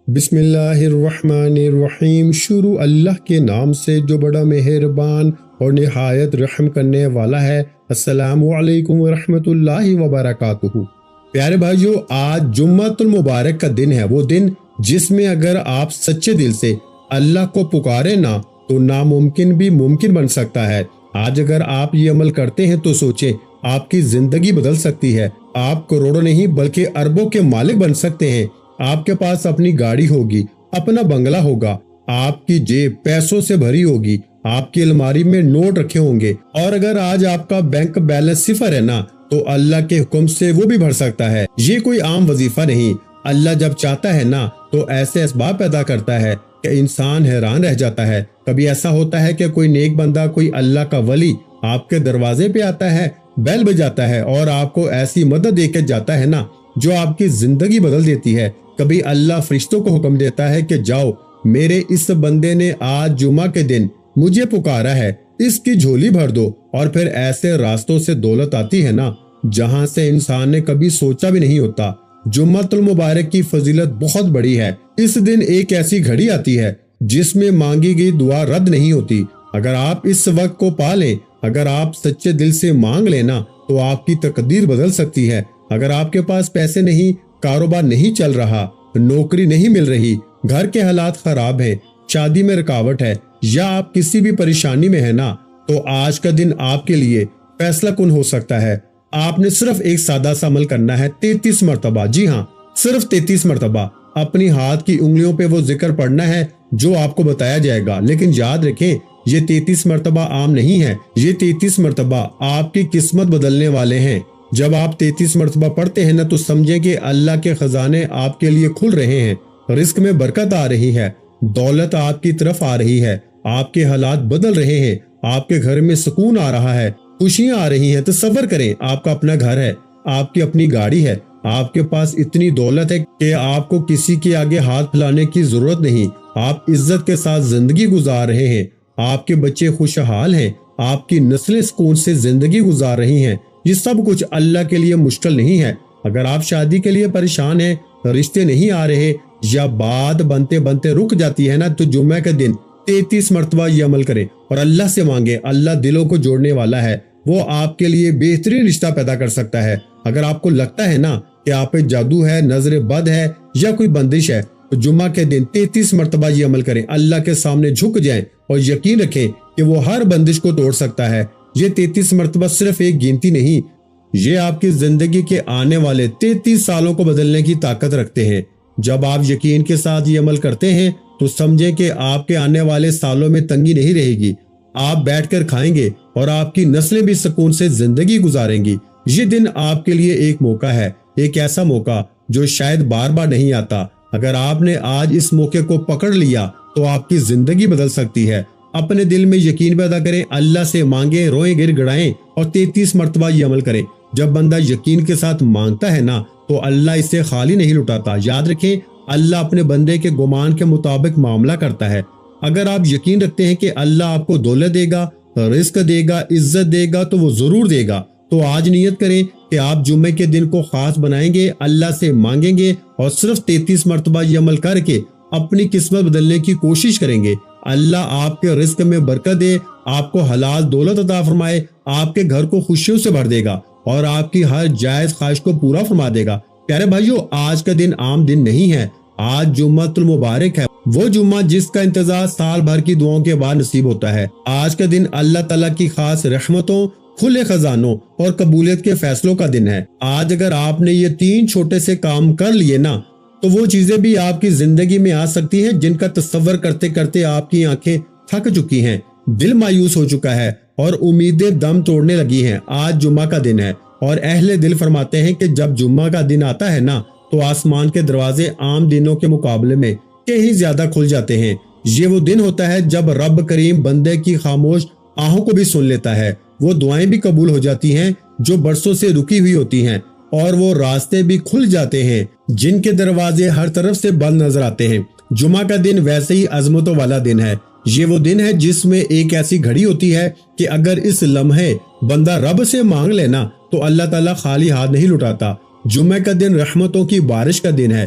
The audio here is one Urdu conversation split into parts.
بسم اللہ الرحمن الرحیم۔ شروع اللہ کے نام سے جو بڑا مہربان اور نہایت رحم کرنے والا ہے۔ السلام علیکم ورحمۃ اللہ وبرکاتہ۔ پیارے بھائیو، آج جمعۃ المبارک کا دن ہے، وہ دن جس میں اگر آپ سچے دل سے اللہ کو پکارے نا تو ناممکن بھی ممکن بن سکتا ہے۔ آج اگر آپ یہ عمل کرتے ہیں تو سوچیں، آپ کی زندگی بدل سکتی ہے۔ آپ کروڑوں نہیں بلکہ اربوں کے مالک بن سکتے ہیں۔ آپ کے پاس اپنی گاڑی ہوگی، اپنا بنگلہ ہوگا، آپ کی جیب پیسوں سے بھری ہوگی، آپ کی الماری میں نوٹ رکھے ہوں گے، اور اگر آج آپ کا بینک بیلنس صفر ہے نا تو اللہ کے حکم سے وہ بھی بھر سکتا ہے۔ یہ کوئی عام وظیفہ نہیں۔ اللہ جب چاہتا ہے نا تو ایسے اسباب پیدا کرتا ہے کہ انسان حیران رہ جاتا ہے۔ کبھی ایسا ہوتا ہے کہ کوئی نیک بندہ، کوئی اللہ کا ولی آپ کے دروازے پہ آتا ہے، بیل بجاتا ہے اور آپ کو ایسی مدد دے کے جاتا ہے نا جو آپ کی زندگی بدل دیتی ہے۔ کبھی اللہ فرشتوں کو حکم دیتا ہے کہ جاؤ، میرے اس بندے نے آج جمعہ کے دن مجھے پکارا ہے، اس کی جھولی بھر دو، اور پھر ایسے راستوں سے دولت آتی ہے نا جہاں سے انسان نے کبھی سوچا بھی نہیں ہوتا۔ جمعۃ المبارک کی فضیلت بہت بڑی ہے۔ اس دن ایک ایسی گھڑی آتی ہے جس میں مانگی گئی دعا رد نہیں ہوتی۔ اگر آپ اس وقت کو پا لیں، اگر آپ سچے دل سے مانگ لینا تو آپ کی تقدیر بدل سکتی ہے۔ اگر آپ کے پاس پیسے نہیں، کاروبار نہیں چل رہا، نوکری نہیں مل رہی، گھر کے حالات خراب ہیں، شادی میں رکاوٹ ہے، یا آپ کسی بھی پریشانی میں ہے نا تو آج کا دن آپ کے لیے فیصلہ کن ہو سکتا ہے۔ آپ نے صرف ایک سادہ سا عمل کرنا ہے، 33 مرتبہ، جی ہاں صرف 33 مرتبہ اپنی ہاتھ کی انگلیوں پہ وہ ذکر پڑھنا ہے جو آپ کو بتایا جائے گا۔ لیکن یاد رکھیں، یہ 33 مرتبہ عام نہیں ہے، یہ 33 مرتبہ آپ کی قسمت بدلنے والے ہیں۔ جب آپ 33 مرتبہ پڑھتے ہیں نا تو سمجھیں کہ اللہ کے خزانے آپ کے لیے کھل رہے ہیں، رزق میں برکت آ رہی ہے، دولت آپ کی طرف آ رہی ہے، آپ کے حالات بدل رہے ہیں، آپ کے گھر میں سکون آ رہا ہے، خوشیاں آ رہی ہیں۔ تصور کریں، آپ کا اپنا گھر ہے، آپ کی اپنی گاڑی ہے، آپ کے پاس اتنی دولت ہے کہ آپ کو کسی کے آگے ہاتھ پھیلانے کی ضرورت نہیں، آپ عزت کے ساتھ زندگی گزار رہے ہیں، آپ کے بچے خوشحال ہیں، آپ کی نسلیں سکون سے زندگی گزار رہی ہیں۔ یہ سب کچھ اللہ کے لیے مشکل نہیں ہے۔ اگر آپ شادی کے لیے پریشان ہیں، رشتے نہیں آ رہے، یا بات بنتے بنتے رک جاتی ہے نا تو جمعہ کے دن 33 مرتبہ یہ عمل کریں اور اللہ سے مانگیں۔ اللہ دلوں کو جوڑنے والا ہے، وہ آپ کے لیے بہترین رشتہ پیدا کر سکتا ہے۔ اگر آپ کو لگتا ہے نا کہ آپ پہ جادو ہے، نظر بد ہے یا کوئی بندش ہے تو جمعہ کے دن 33 مرتبہ یہ عمل کریں، اللہ کے سامنے جھک جائیں اور یقین رکھیں کہ وہ ہر بندش کو توڑ سکتا ہے۔ یہ 33 مرتبہ صرف ایک گنتی نہیں، یہ آپ کی زندگی کے آنے والے 33 سالوں کو بدلنے کی طاقت رکھتے ہیں۔ جب آپ یقین کے ساتھ یہ عمل کرتے ہیں تو سمجھیں کہ آپ کے آنے والے سالوں میں تنگی نہیں رہے گی، آپ بیٹھ کر کھائیں گے اور آپ کی نسلیں بھی سکون سے زندگی گزاریں گی۔ یہ دن آپ کے لیے ایک موقع ہے، ایک ایسا موقع جو شاید بار بار نہیں آتا۔ اگر آپ نے آج اس موقع کو پکڑ لیا تو آپ کی زندگی بدل سکتی ہے۔ اپنے دل میں یقین پیدا کریں، اللہ سے مانگیں، روئیں گر گڑائیں اور 33 مرتبہ یہ عمل کریں۔ جب بندہ یقین کے ساتھ مانگتا ہے نا تو اللہ اسے خالی نہیں لٹاتا۔ یاد رکھیں، اللہ اپنے بندے کے گمان کے مطابق معاملہ کرتا ہے۔ اگر آپ یقین رکھتے ہیں کہ اللہ آپ کو دولت دے گا، رزق دے گا، عزت دے گا تو وہ ضرور دے گا، تو آج نیت کریں کہ آپ جمعے کے دن کو خاص بنائیں گے، اللہ سے مانگیں گے اور صرف 33 مرتبہ یہ عمل کر کے اپنی قسمت بدلنے کی کوشش کریں گے۔ اللہ آپ کے رزق میں برکت دے، آپ کو حلال دولت عطا فرمائے، آپ کے گھر کو خوشیوں سے بھر دے گا اور آپ کی ہر جائز خواہش کو پورا فرما دے گا۔ پیارے بھائیو، آج کا دن عام دن نہیں ہے، آج جمعۃ المبارک ہے، وہ جمعہ جس کا انتظار سال بھر کی دعاؤں کے بعد نصیب ہوتا ہے۔ آج کا دن اللہ تعالیٰ کی خاص رحمتوں، کھلے خزانوں اور قبولیت کے فیصلوں کا دن ہے۔ آج اگر آپ نے یہ 3 چھوٹے سے کام کر لیے نا تو وہ چیزیں بھی آپ کی زندگی میں آ سکتی ہیں جن کا تصور کرتے کرتے آپ کی آنکھیں تھک چکی ہیں، دل مایوس ہو چکا ہے اور امیدیں دم توڑنے لگی ہیں۔ آج جمعہ کا دن ہے اور اہل دل فرماتے ہیں کہ جب جمعہ کا دن آتا ہے نا تو آسمان کے دروازے عام دنوں کے مقابلے میں کہیں زیادہ کھل جاتے ہیں۔ یہ وہ دن ہوتا ہے جب رب کریم بندے کی خاموش آہوں کو بھی سن لیتا ہے، وہ دعائیں بھی قبول ہو جاتی ہیں جو برسوں سے رکی ہوئی ہوتی ہیں، اور وہ راستے بھی کھل جاتے ہیں جن کے دروازے ہر طرف سے بند نظر آتے ہیں۔ جمعہ کا دن ویسے ہی عظمتوں والا دن ہے۔ یہ وہ دن ہے جس میں ایک ایسی گھڑی ہوتی ہے کہ اگر اس لمحے بندہ رب سے مانگ لینا تو اللہ تعالیٰ خالی ہاتھ نہیں لٹاتا۔ جمعہ کا دن رحمتوں کی بارش کا دن ہے۔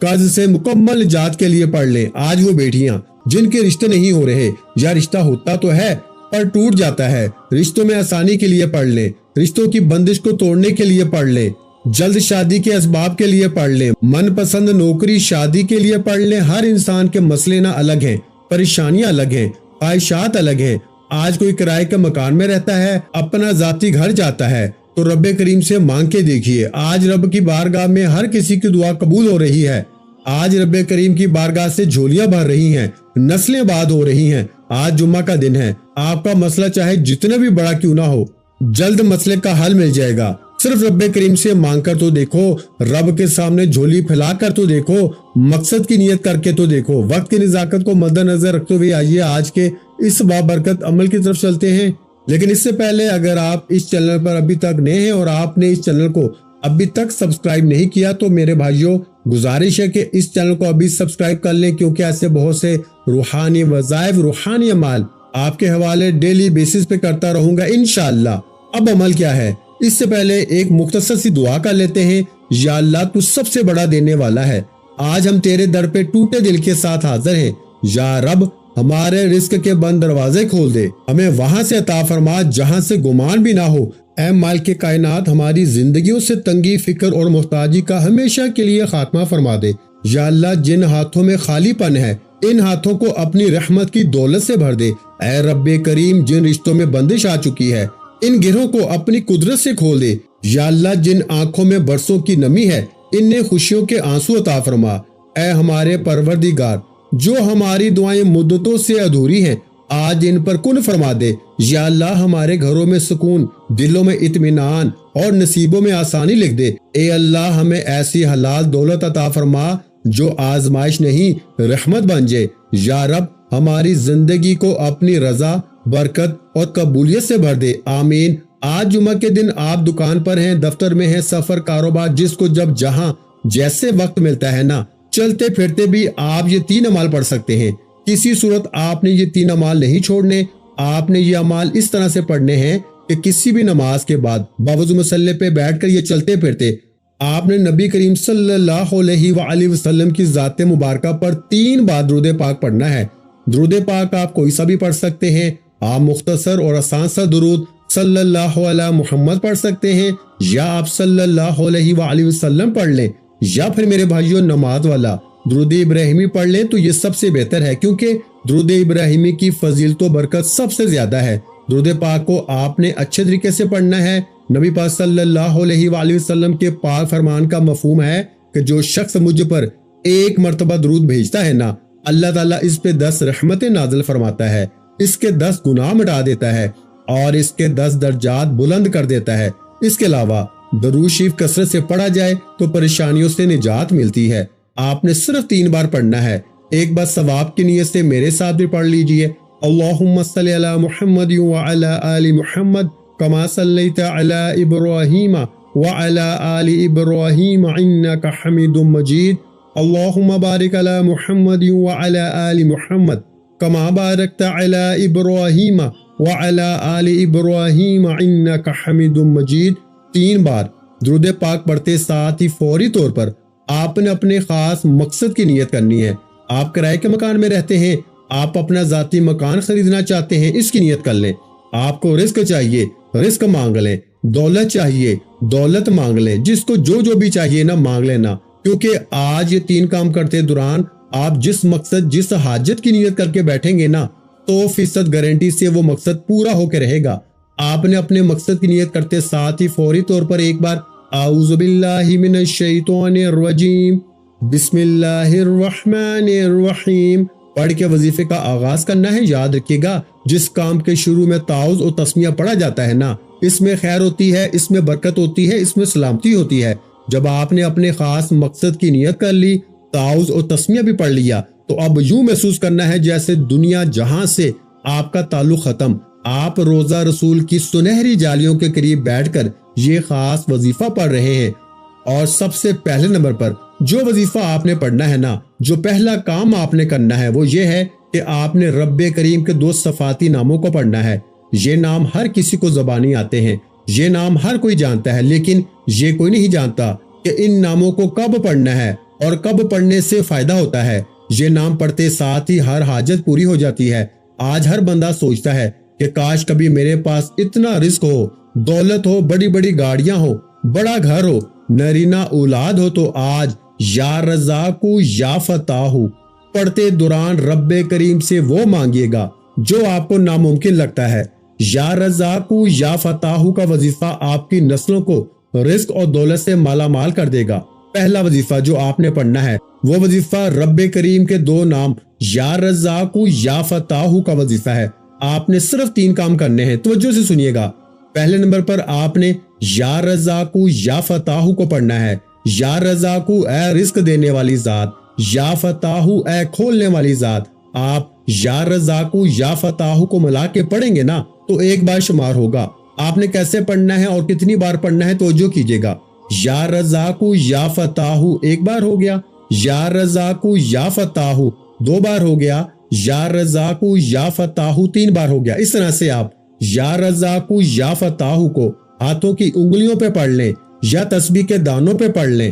قرض سے مکمل نجات کے لیے پڑھ لیں۔ آج وہ بیٹیاں جن کے رشتے نہیں ہو رہے یا رشتہ ہوتا تو ہے پر ٹوٹ جاتا ہے، رشتوں میں آسانی کے لیے پڑھ لیں، رشتوں کی بندش کو توڑنے کے لیے پڑھ لیں، جلد شادی کے اسباب کے لیے پڑھ لیں، من پسند نوکری شادی کے لیے پڑھ لیں۔ ہر انسان کے مسئلے نہ الگ ہیں، پریشانیاں الگ ہیں، خواہشات الگ ہیں۔ آج کوئی کرائے کے مکان میں رہتا ہے، اپنا ذاتی گھر چاہتا ہے تو رب کریم سے مانگ کے دیکھیے۔ آج رب کی بارگاہ میں ہر کسی کی دعا قبول ہو رہی ہے۔ آج رب کریم کی بارگاہ سے جھولیاں بھر رہی ہیں، نسلیں آباد ہو رہی ہیں۔ آج جمعہ کا دن ہے، آپ کا مسئلہ چاہے جتنا بھی بڑا کیوں نہ ہو، جلد مسئلے کا حل مل جائے گا۔ صرف رب کریم سے مانگ کر تو دیکھو، رب کے سامنے جھولی پھیلا کر تو دیکھو، مقصد کی نیت کر کے تو دیکھو۔ وقت کی نزاکت کو مد نظر رکھتے ہوئے آئیے آج کے اس بابرکت عمل کی طرف چلتے ہیں۔ لیکن اس سے پہلے اگر آپ اس چینل پر ابھی تک نئے ہیں اور آپ نے اس چینل کو ابھی تک سبسکرائب نہیں کیا تو میرے بھائیوں گزارش ہے کہ اس چینل کو ابھی سبسکرائب کر لیں، کیونکہ ایسے بہت سے روحانی وظائف، روحانی اعمال آپ کے حوالے ڈیلی بیسس پہ کرتا رہوں گا انشاءاللہ۔ اب عمل کیا ہے، اس سے پہلے ایک مختصر سی دعا کر لیتے ہیں۔ یا اللہ تو سب سے بڑا دینے والا ہے، آج ہم تیرے در پہ ٹوٹے دل کے ساتھ حاضر ہیں۔ یا رب ہمارے رزق کے بند دروازے کھول دے، ہمیں وہاں سے عطا فرما جہاں سے گمان بھی نہ ہو۔ اے مالک کائنات ہماری زندگیوں سے تنگی، فکر اور محتاجی کا ہمیشہ کے لیے خاتمہ فرما دے۔ یا اللہ جن ہاتھوں میں خالی پن ہے ان ہاتھوں کو اپنی رحمت کی دولت سے بھر دے۔ اے رب کریم جن رشتوں میں بندش آ چکی ہے ان گرہوں کو اپنی قدرت سے کھول دے۔ یا اللہ جن آنکھوں میں برسوں کی نمی ہے ان نے خوشیوں کے آنسو عطا فرما۔ اے ہمارے پروردگار جو ہماری دعائیں مدتوں سے ادھوری ہیں آج ان پر کن فرما دے۔ یا اللہ ہمارے گھروں میں سکون، دلوں میں اطمینان اور نصیبوں میں آسانی لکھ دے۔ اے اللہ ہمیں ایسی حلال دولت عطا فرما جو آزمائش نہیں رحمت بن جائے۔ یا رب ہماری زندگی کو اپنی رضا، برکت اور قبولیت سے بھر دے، آمین۔ آج جمعہ کے دن آپ دکان پر ہیں، دفتر میں ہیں، سفر، کاروبار، جس کو جب جہاں جیسے وقت ملتا ہے نا، چلتے پھرتے بھی آپ یہ 3 اعمال پڑھ سکتے ہیں۔ کسی صورت آپ نے یہ 3 اعمال نہیں چھوڑنے۔ آپ نے یہ اعمال اس طرح سے پڑھنے ہیں کہ کسی بھی نماز کے بعد باوضو مصلی پہ بیٹھ کر یہ چلتے پھرتے آپ نے نبی کریم صلی اللہ علیہ وآلہ وسلم کی ذات مبارکہ پر 3 بار درود پاک پڑھنا ہے۔ درود پاک آپ کوئی سا بھی پڑھ سکتے ہیں، آپ مختصر اور آسان سا درود صلی اللہ علیہ محمد پڑھ سکتے ہیں، یا آپ صلی اللہ علیہ وآلہ وسلم پڑھ لیں، یا پھر میرے بھائیوں نماز والا درود ابراہیمی پڑھ لیں تو یہ سب سے بہتر ہے، کیونکہ درود ابراہیمی کی فضیلت و برکت سب سے زیادہ ہے۔ درود پاک کو آپ نے اچھے طریقے سے پڑھنا ہے۔ نبی پاک صلی اللہ علیہ وآلہ وسلم کے پاک فرمان کا مفہوم ہے کہ جو شخص مجھ پر 1 مرتبہ درود بھیجتا ہے نا، اللہ تعالیٰ اس پہ 10 رحمتیں نازل فرماتا ہے، اس کے 10 گناہ مٹا دیتا ہے اور اس کے 10 درجات بلند کر دیتا ہے۔ اس کے علاوہ درود شریف کثرت سے پڑھا جائے تو پریشانیوں سے نجات ملتی ہے۔ آپ نے صرف 3 بار پڑھنا ہے۔ ایک بار ثواب کی نیت سے میرے ساتھ بھی پڑھ لیجئے۔ اللہم صلی علی محمد وعلی آل محمد کما صلیت علی ابراہیم وعلی آل ابراہیم انک حمید مجید۔ اللہم بارک علی محمد وعلی آل محمد کما بارکت علی ابراہیم وعلی آل ابراہیم انک حمید مجید۔ 3 بار درود پاک پڑھتے ساتھ ہی فوری طور پر آپ نے اپنے خاص مقصد کی نیت کرنی ہے۔ آپ کرائے کے مکان میں رہتے ہیں، آپ اپنا ذاتی مکان خریدنا چاہتے ہیں، اس کی نیت کر لیں۔ آپ کو رزق چاہیے، رزق مانگ لیں۔ دولت چاہیے، دولت مانگ لیں۔ جس کو جو بھی چاہیے نا مانگ لینا، کیونکہ آج یہ 3 کام کرتے دوران آپ جس مقصد، جس حاجت کی نیت کر کے بیٹھیں گے نا، 100% گارنٹی سے وہ مقصد پورا ہو کے رہے گا۔ آپ نے اپنے مقصد کی نیت کرتے ساتھ ہی فوری طور پر ایک بار اعوذ باللہ من الشیطان الرجیم بسم اللہ الرحمن الرحیم پڑھ کے وظیفے کا آغاز کرنا ہے۔ یاد رکھیے گا جس کام کے شروع میں تعوذ اور تسمیہ پڑھا جاتا ہے نا، اس میں خیر ہوتی ہے، اس میں برکت ہوتی ہے، اس میں سلامتی ہوتی ہے۔ جب آپ نے اپنے خاص مقصد کی نیت کر لی، تعوذ اور تسمیہ بھی پڑھ لیا، تو اب یوں محسوس کرنا ہے جیسے دنیا جہاں سے آپ کا تعلق ختم۔ آپ روزہ رسول کی سنہری جالیوں کے قریب بیٹھ کر یہ خاص وظیفہ پڑھ رہے ہیں۔ اور سب سے پہلے نمبر پر جو وظیفہ آپ نے پڑھنا ہے نا، جو پہلا کام آپ نے کرنا ہے وہ یہ ہے کہ آپ نے رب کریم کے 2 صفاتی ناموں کو پڑھنا ہے۔ یہ نام ہر کسی کو زبانی آتے ہیں، یہ نام ہر کوئی جانتا ہے، لیکن یہ کوئی نہیں جانتا کہ ان ناموں کو کب پڑھنا ہے اور کب پڑھنے سے فائدہ ہوتا ہے۔ یہ نام پڑھتے ساتھ ہی ہر حاجت پوری ہو جاتی ہے۔ آج ہر بندہ سوچتا ہے کہ کاش کبھی میرے پاس اتنا رزق ہو، دولت ہو، بڑی بڑی گاڑیاں ہو، بڑا گھر ہو، نرینہ اولاد ہو، تو آج یا رزاق یا فتاح پڑھتے دوران رب کریم سے وہ مانگیے گا جو آپ کو ناممکن لگتا ہے۔ یا رزاق یا فتاح کا وظیفہ آپ کی نسلوں کو رزق اور دولت سے مالا مال کر دے گا۔ پہلا وظیفہ جو آپ نے پڑھنا ہے وہ وظیفہ رب کریم کے دو نام یا رزاق یا فتاح کا وظیفہ ہے۔ آپ نے صرف 3 کام کرنے ہیں، توجہ سے سنیے گا۔ پہلے نمبر پر آپ نے یا رزاق یا فتاح کو پڑھنا ہے۔ یا رزاق اے رزق دینے والی ذات، یا فتاح اے کھولنے والی ذات۔ آپ یا رزاق یا فتاح کو ملا کے پڑھیں گے نا تو ایک بار شمار ہوگا۔ آپ نے کیسے پڑھنا ہے اور کتنی بار پڑھنا ہے توجہ کیجیے گا۔ یا رزاق یا فتاح ایک بار ہو گیا، یا رزاق یا فتاح 2 بار ہو گیا، یا رزاق یا فتاح 3 بار ہو گیا۔ اس طرح سے آپ یا رزاق یا فتاح کو ہاتھوں کی انگلیوں پہ پڑھ لیں یا تسبیح کے دانوں پہ پڑھ لیں۔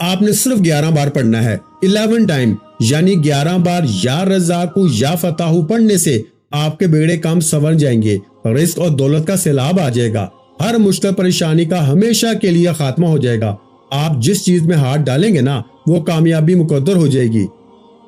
آپ نے صرف 11 بار پڑھنا ہے، 11 ٹائم، یعنی 11 بار یا رزاق یا فتاح پڑھنے سے آپ کے بیڑے کام سنور جائیں گے، رزق اور دولت کا سیلاب آ جائے گا، ہر مشکل پریشانی کا ہمیشہ کے لیے خاتمہ ہو جائے گا۔ آپ جس چیز میں ہاتھ ڈالیں گے نا وہ کامیابی مقدر ہو جائے گی۔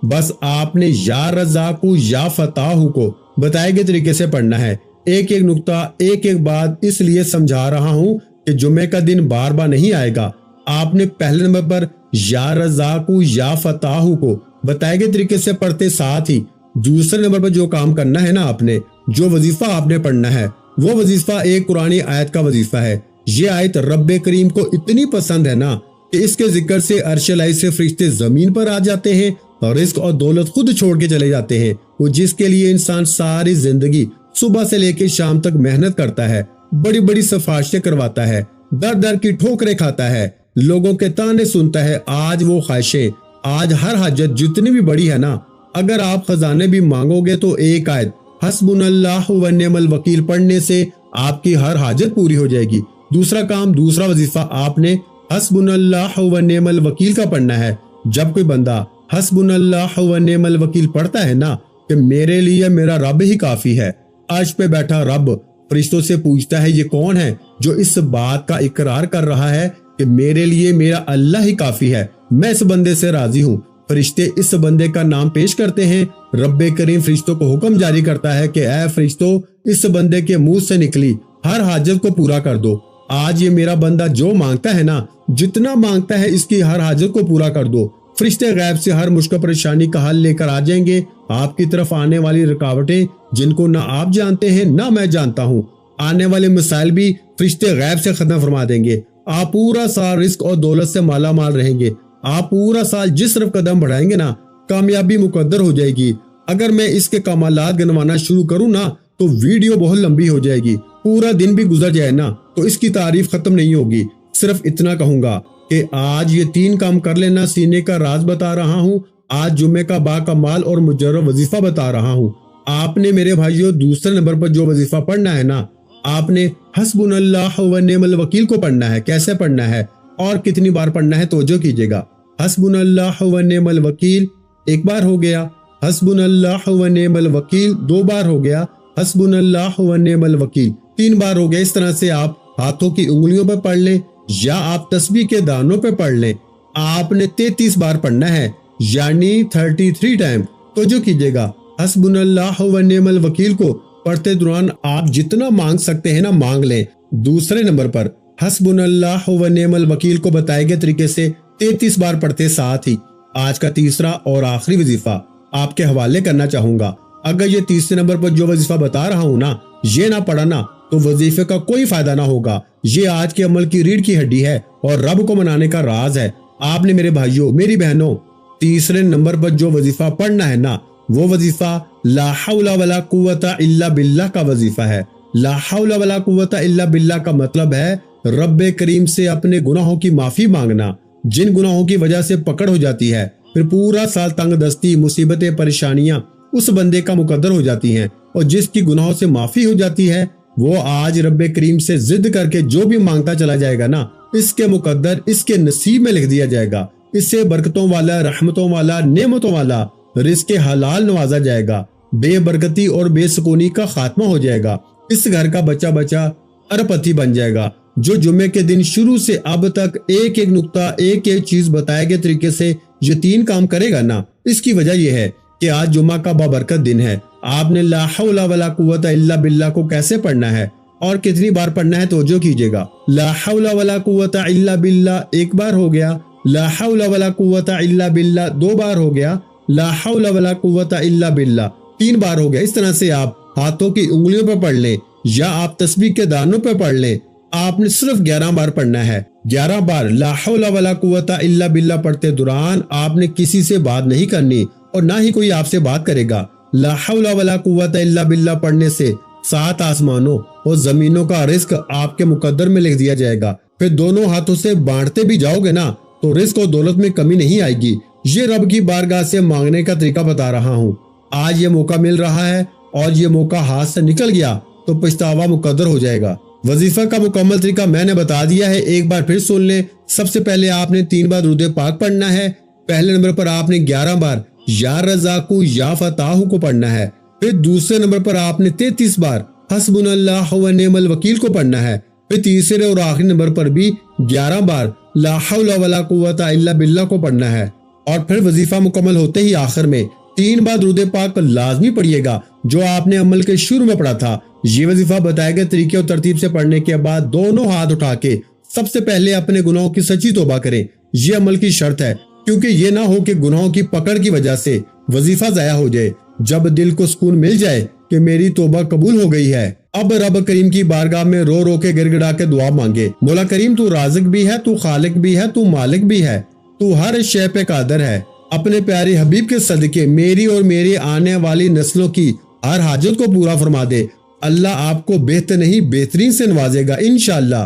بس آپ نے یا رزاق یا فتاح کو بتائے گئے طریقے سے پڑھنا ہے۔ ایک ایک نقطہ، ایک ایک بات اس لیے سمجھا رہا ہوں کہ جمعے کا دن بار بار نہیں آئے گا۔ آپ نے پہلے نمبر پر یا رزاق یا فتاح کو بتائے گئے طریقے سے پڑھتے ساتھ ہی دوسرے نمبر پر جو کام کرنا ہے نا، آپ نے جو وظیفہ آپ نے پڑھنا ہے وہ وظیفہ ایک قرآنی آیت کا وظیفہ ہے۔ یہ آیت رب کریم کو اتنی پسند ہے نا کہ اس کے ذکر سے عرش الہی سے فرشتے زمین پر آ جاتے ہیں اور رزق اور دولت خود چھوڑ کے چلے جاتے ہیں۔ وہ جس کے لیے انسان ساری زندگی صبح سے لے کے شام تک محنت کرتا ہے، بڑی بڑی سفارشیں کرواتا ہے، در در کی ٹھوکریں کھاتا ہے، لوگوں کے تانے سنتا ہے، آج وہ خواہشیں، آج ہر حاجت جتنی بھی بڑی ہے نا، اگر آپ خزانے بھی مانگو گے تو ایک آیت حسبنا اللہ و نعم الوکیل پڑھنے سے آپ کی ہر حاجت پوری ہو جائے گی۔ دوسرا کام، دوسرا وظیفہ آپ نے حسبنا اللہ و نعم الوکیل کا پڑھنا ہے۔ جب کوئی بندہ حسبنا اللہ و نعم الوکیل پڑھتا ہے نا کہ میرے لیے میرا رب ہی کافی ہے، عرش پہ بیٹھا رب فرشتوں سے پوچھتا ہے یہ کون ہے جو اس بات کا اقرار کر رہا ہے کہ میرے لیے میرا اللہ ہی کافی ہے، میں اس بندے سے راضی ہوں۔ فرشتے اس بندے کا نام پیش کرتے ہیں، رب کریم فرشتوں کو حکم جاری کرتا ہے کہ اے فرشتوں، اس بندے کے منہ سے نکلی ہر حاجت کو پورا کر دو۔ آج یہ میرا بندہ جو مانگتا ہے نا، جتنا مانگتا ہے اس کی ہر حاجت کو پورا کر دو۔ فرشتے غیب سے ہر مشکل پریشانی کا حل لے کر آ جائیں گے۔ آپ کی طرف آنے والی رکاوٹیں جن کو نہ آپ جانتے ہیں نہ میں جانتا ہوں، آنے والے مسائل بھی فرشتے غیب سے ختم فرما دیں گے۔ آپ پورا سال رزق اور دولت سے مالا مال رہیں گے۔ آپ پورا سال جس طرف قدم بڑھائیں گے نا کامیابی مقدر ہو جائے گی۔ اگر میں اس کے کمالات گنوانا شروع کروں نا تو ویڈیو بہت لمبی ہو جائے گی، پورا دن بھی گزر جائے نا تو اس کی تعریف ختم نہیں ہوگی۔ صرف اتنا کہوں گا کہ آج یہ 3 کام کر لینا، سینے کا راز بتا رہا ہوں، آج جمعے کا باکمال اور مجرب وظیفہ بتا رہا ہوں۔ آپ نے میرے بھائیوں دوسرے نمبر پر جو وظیفہ پڑھنا ہے نا، آپ نے حسبنا اللہ و نعم الوکیل کو پڑھنا ہے۔ کیسے پڑھنا ہے اور کتنی بار پڑھنا ہے توجہ کیجیے گا۔ حسبنا اللہ و نعم الوکیل 1 بار ہو گیا، حسبنا اللہ و نعم الوکیل 2 بار ہو گیا، حسبنا اللہ و نعم الوکیل 3 بار ہو گیا۔ اس طرح سے آپ ہاتھوں کی انگلیوں پہ پڑھ لیں یا آپ تسبیح کے دانوں پہ پڑھ لیں۔ آپ نے 33 بار پڑھنا ہے، یعنی 33 ٹائم۔ توجہ کیجیے گا، حسبنا اللہ و نعم الوکیل کو پڑھتے دوران آپ جتنا مانگ سکتے ہیں نا مانگ لیں۔ دوسرے نمبر پر حسبنا اللہ و نعم الوکیل کو بتائے گئے طریقے سے 33 بار پڑھتے ساتھ ہی آج کا تیسرا اور آخری وظیفہ آپ کے حوالے کرنا چاہوں گا۔ اگر یہ تیسرے نمبر پر جو وظیفہ بتا رہا ہوں نا یہ نہ پڑھا نا تو وظیفے کا کوئی فائدہ نہ ہوگا۔ یہ آج کے عمل کی ریڑھ کی ہڈی ہے اور رب کو منانے کا راز ہے۔ آپ نے میرے بھائیوں میری بہنوں تیسرے نمبر پر جو وظیفہ پڑھنا ہے نا وہ وظیفہ لا حول ولا قوت الا باللہ کا وظیفہ ہے۔ لا حول ولا قوت الا باللہ کا مطلب ہے رب کریم سے اپنے گناہوں کی معافی مانگنا، جن گناہوں کی وجہ سے پکڑ ہو جاتی ہے، پھر پورا سال تنگ دستی، مصیبتیں، پریشانیاں اس بندے کا مقدر ہو جاتی ہیں، اور جس کی گناہوں سے معافی ہو جاتی ہے وہ آج رب کریم سے ضد کر کے جو بھی مانگتا چلا جائے گا نا اس کے مقدر، اس کے نصیب میں لکھ دیا جائے گا۔ اس سے برکتوں والا، رحمتوں والا، نعمتوں والا رزق حلال نوازا جائے گا، بے برکتی اور بے سکونی کا خاتمہ ہو جائے گا، اس گھر کا بچہ بچہ ارپتی بن جائے گا۔ جو جمعے کے دن شروع سے اب تک ایک ایک نقطہ، ایک ایک چیز بتائے گئے طریقے سے یقین کام کرے گا نا، اس کی وجہ یہ ہے کہ آج جمعہ کا بابرکت دن ہے۔ آپ نے لا حول ولا قوت الا باللہ کو کیسے پڑھنا ہے اور کتنی بار پڑھنا ہے توجہ کیجئے گا۔ لا حول ولا قوت الا باللہ ایک بار ہو گیا، لا حول ولا قوت الا باللہ دو بار ہو گیا، لا حول ولا قوت الا باللہ تین بار ہو گیا۔ اس طرح سے آپ ہاتھوں کی انگلیوں پہ پڑھ لیں یا آپ تسبیح کے دانوں پہ پڑھ لیں، آپ نے صرف 11 بار پڑھنا ہے۔ 11 بار لا حول ولا قوت الا باللہ پڑھتے دوران آپ نے کسی سے بات نہیں کرنی اور نہ ہی کوئی آپ سے بات کرے گا۔ لا حول ولا قوت الا باللہ پڑھنے سے 7 آسمانوں اور زمینوں کا رزق آپ کے مقدر میں لکھ دیا جائے گا۔ پھر دونوں ہاتھوں سے بانٹتے بھی جاؤ گے نا تو رزق اور دولت میں کمی نہیں آئے گی۔ یہ رب کی بارگاہ سے مانگنے کا طریقہ بتا رہا ہوں۔ آج یہ موقع مل رہا ہے اور یہ موقع ہاتھ سے نکل گیا تو پچھتاوا مقدر ہو جائے گا۔ وظیفہ کا مکمل طریقہ میں نے بتا دیا ہے، ایک بار پھر سن لیں۔ سب سے پہلے آپ نے 3 بار درود پاک پڑھنا ہے۔ پہلے نمبر پر آپ نے 11 بار یا رزاقو یا فتاحو کو پڑھنا ہے۔ پھر دوسرے نمبر پر آپ نے 33 بار حسبنا اللہ و نعم الوکیل کو پڑھنا ہے۔ پھر تیسرے اور آخری نمبر پر بھی 11 بار لا حول ولا قوت الا باللہ کو پڑھنا ہے۔ اور پھر وظیفہ مکمل ہوتے ہی آخر میں 3 بار درود پاک لازمی پڑھیے گا جو آپ نے عمل کے شروع میں پڑھا تھا۔ یہ وظیفہ بتائے گئے طریقے اور ترتیب سے پڑھنے کے بعد دونوں ہاتھ اٹھا کے سب سے پہلے اپنے گناہوں کی سچی توبہ کریں۔ یہ عمل کی شرط ہے، کیونکہ یہ نہ ہو کہ گناہوں کی پکڑ کی وجہ سے وظیفہ ضائع ہو جائے۔ جب دل کو سکون مل جائے کہ میری توبہ قبول ہو گئی ہے، اب رب کریم کی بارگاہ میں رو رو کے گڑ گڑا کے دعا مانگے۔ مولا کریم تو رازق بھی ہے، تو خالق بھی ہے، تو مالک بھی ہے، تو ہر شے پہ قادر ہے۔ اپنے پیارے حبیب کے صدقے میری اور میری آنے والی نسلوں کی ہر حاجت کو پورا فرما دے۔ اللہ آپ کو بہتر نہیں بہترین سے نوازے گا انشاءاللہ۔